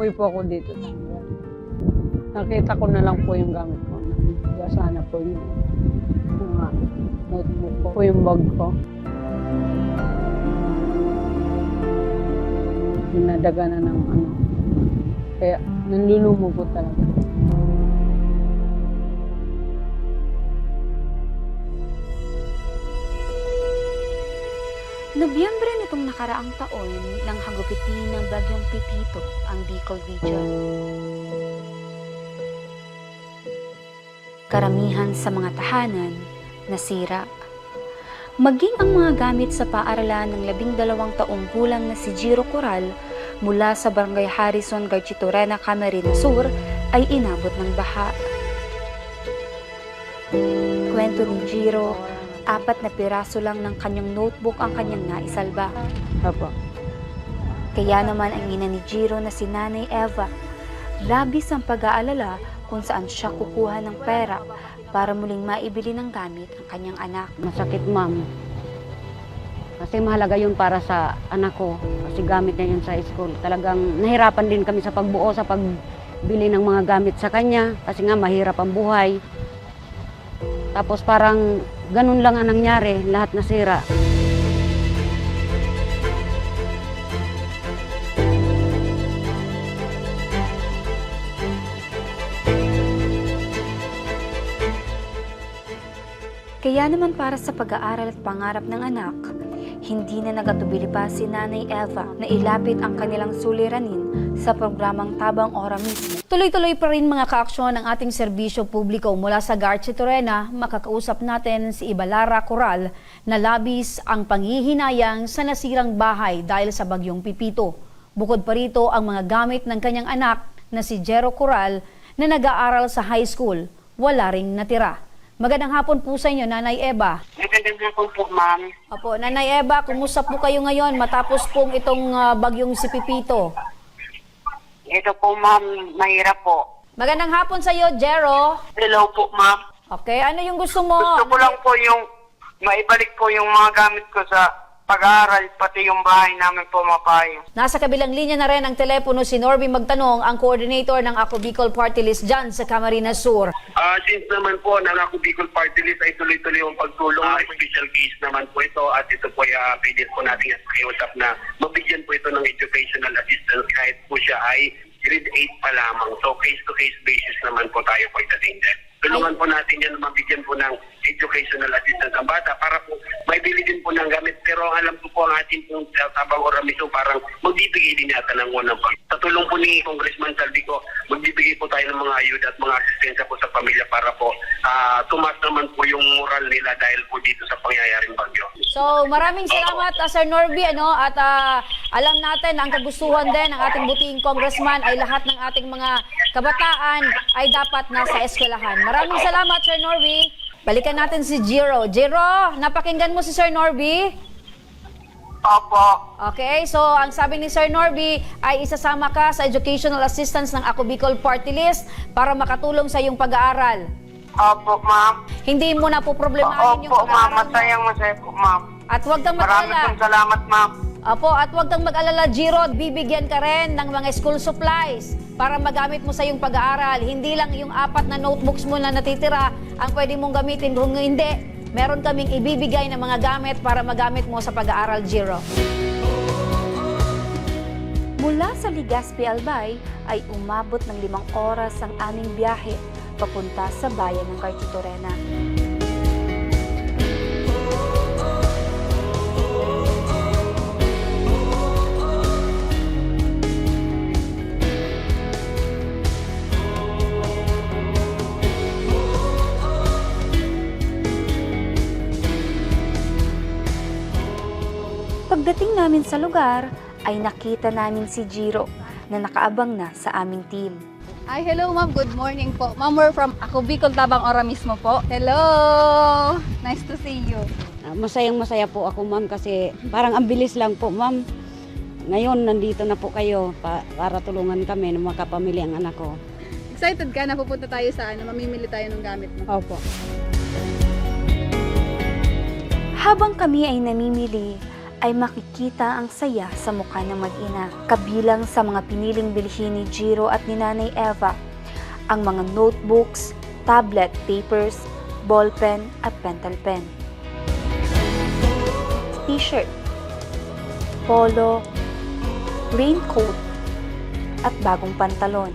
umuwi po ako dito. Nakita ko na lang po yung gamit ko. Sana po yung mga notebook ko, yung bag ko. Dinadaga na ng ano. Kaya nanlulumo po talaga. Nobyembre nitong nakaraang taon nang hagupitin ng bagyong Pipito ang Bicol Region. Karamihan sa mga tahanan nasira. Maging ang mga gamit sa paaralan ng 12 taong gulang na si Jiro Coral mula sa Barangay Harrison, Garchitorena, Camarines Sur ay inabot ng baha. Kwento ni Jiro, 4 na piraso lang ng kanyang notebook ang kanyang naisalba. Apo. Kaya naman ang ina ni Jiro na si Nanay Eva, labis ang pag-aalala kung saan siya kukuha ng pera para muling maibili ng gamit ang kanyang anak. Masakit, ma'am. Kasi mahalaga yun para sa anak ko. Kasi gamit niya yun sa school. Talagang nahirapan din kami sa pagbuo, sa pagbili ng mga gamit sa kanya. Kasi nga mahirap ang buhay. Tapos parang ganun lang ang nangyari, lahat nasira. Kaya naman para sa pag-aaral at pangarap ng anak, hindi na nagatubili pa si Nanay Eva na ilapit ang kanilang suliranin sa programang Tabang Ora mismo. Tuloy-tuloy pa rin mga kaaksyon ng ating serbisyo publiko mula sa Garchitorena. Makakausap natin si Ibalara Coral na labis ang panghihinayang sa nasirang bahay dahil sa bagyong Pipito. Bukod pa rito ang mga gamit ng kanyang anak na si Jero Coral na nag-aaral sa high school. Wala ring natira. Magandang hapon po sa inyo, Nanay Eva. Magandang hapon po, ma'am. Opo, Nanay Eva, kumusta po kayo ngayon matapos pong itong bagyong si Pipito? Ito po, ma'am, mahirap po. Magandang hapon sa iyo, Jero. Hello po, ma'am. Okay, ano yung gusto mo? Gusto ko lang po yung maibalik po yung mga gamit ko sa pag-aaral, pati yung bahay namin po mapayo. Nasa kabilang linya na rin ang telepono si Norby Magtanong, ang coordinator ng Ako Bicol Party List dyan sa Camarines Sur. Since naman po na ako Bicol Party List ay tuloy-tuloy yung pagtulong. Special case naman po ito at ito po ay pwede po natin iusap na mabigyan po ito ng educational assistance kahit po siya ay grade 8 pa lamang. So case-to-case basis naman po tayo po itating din. Tulungan po natin yan, mabigyan po ng educational assistance ang bata para po may bili din po ng gamit. Pero alam ko po ang ating pong Tabang Ora mismo parang magbibigay din yata ng unang pag. Sa tulong po ni Congressman Saldico, magbibigay po tayo ng mga ayuda at mga asistensya po sa pamilya para po tumas naman po yung moral nila dahil po dito sa pangyayaring bagyo. So maraming salamat Sir Norby, at alam natin ang kagustuhan din ng ating butihing congressman ay lahat ng ating mga kabataan ay dapat nasa eskwelahan. Maraming salamat Sir Norby. Balikan natin si Jiro. Jiro, napakinggan mo si Sir Norby? Opo. Okay, so ang sabi ni Sir Norby ay isasama ka sa educational assistance ng Ako Bicol Party List para makatulong sa iyong pag-aaral. Opo, ma'am. Hindi mo na po problemahin yung Opo, ma'am. pag-aaral mo. Masaya po, ma'am. At huwag kang Maraming mag-alala. salamat, ma'am. Opo, at huwag kang mag-alala, Jiro, bibigyan ka rin ng mga school supplies para magamit mo sa iyong pag-aaral. Hindi lang yung 4 na notebooks mo na natitira ang pwede mong gamitin. Kung hindi, meron kaming ibibigay ng mga gamit para magamit mo sa pag-aaral, Jiro. Mula sa Legazpi, Albay ay umabot ng 5 oras ang aming biyahe papunta sa bayan ng Garchitorena. Pagdating namin sa lugar, ay nakita namin si Jiro na nakaabang na sa aming team. Ay, hello ma'am. Good morning po. Ma'am, we're from Ako Bicol Tabang Ora mismo po. Hello! Nice to see you. Masayang-masaya po ako, ma'am, kasi parang ang bilis lang po, ma'am. Ngayon, nandito na po kayo para tulungan kami ng mga kapamilya ang anak ko. Excited ka na pupunta tayo sa mamimili tayo ng gamit mo? Opo. Habang kami ay namimili, ay makikita ang saya sa mukha ng mag-ina. Kabilang sa mga piniling bilhin ni Jiro at ni Nanay Eva, ang mga notebooks, tablet, papers, ballpen at pentel pen. T-shirt, polo, raincoat, at bagong pantalon.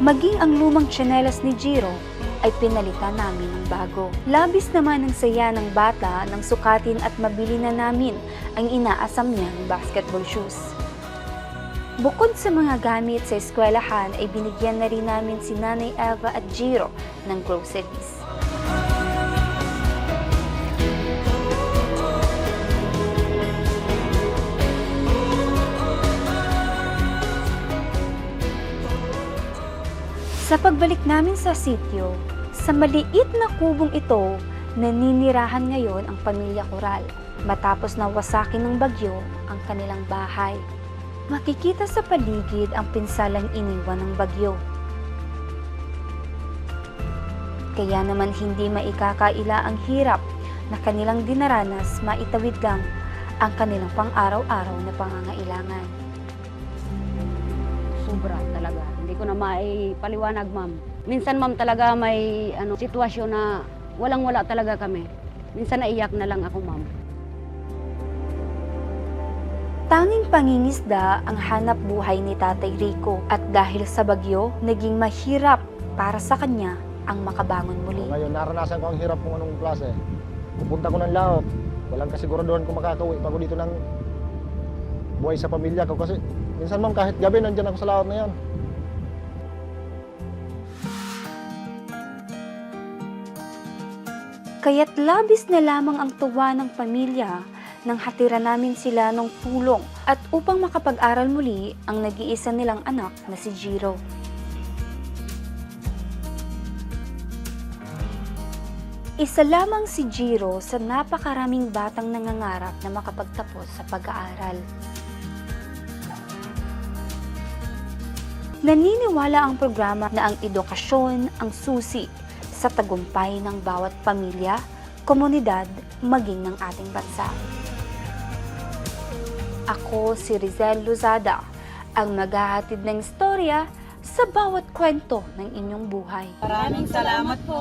Maging ang lumang tsinelas ni Jiro ay pinalitan namin ng bago. Labis naman ang saya ng bata nang sukatin at mabili na namin ang inaasam niyang basketball shoes. Bukod sa mga gamit sa eskwelahan ay binigyan na rin namin si Nanay Eva at Jiro ng groceries. Sa pagbalik namin sa sitio, sa maliit na kubong ito, naninirahan ngayon ang pamilya Coral matapos na wasakin ng bagyo ang kanilang bahay. Makikita sa paligid ang pinsalang iniwan ng bagyo. Kaya naman hindi maikakaila ang hirap na kanilang dinaranas, maitawid lang ang kanilang pang-araw-araw na pangangailangan. Sobra talaga. Hindi ko na maipaliwanag, ma'am. Minsan, ma'am, talaga may sitwasyon na walang-wala talaga kami. Minsan naiyak na lang ako, ma'am. Tanging pangingisda ang hanap buhay ni Tatay Rico at dahil sa bagyo, naging mahirap para sa kanya ang makabangon muli. Ngayon, naranasan ko ang hirap kung anong klase. Pupunta ko ng laot. Walang kasiguraduhan kung makakauwi pa ako dito ng buhay sa pamilya ko. Kasi minsan, ma'am, kahit gabi, nandyan ako sa laot na yan. Kaya't labis na lamang ang tuwa ng pamilya nang hatira namin sila ng tulong at upang makapag-aral muli ang nag-iisa nilang anak na si Jiro. Isa lamang si Jiro sa napakaraming batang nangangarap na makapagtapos sa pag-aaral. Naniniwala ang programa na ang edukasyon ang susi sa tagumpay ng bawat pamilya, komunidad, maging ng ating bansa. Ako si Rizel Luzada, ang maghahatid ng istorya sa bawat kwento ng inyong buhay. Maraming salamat po!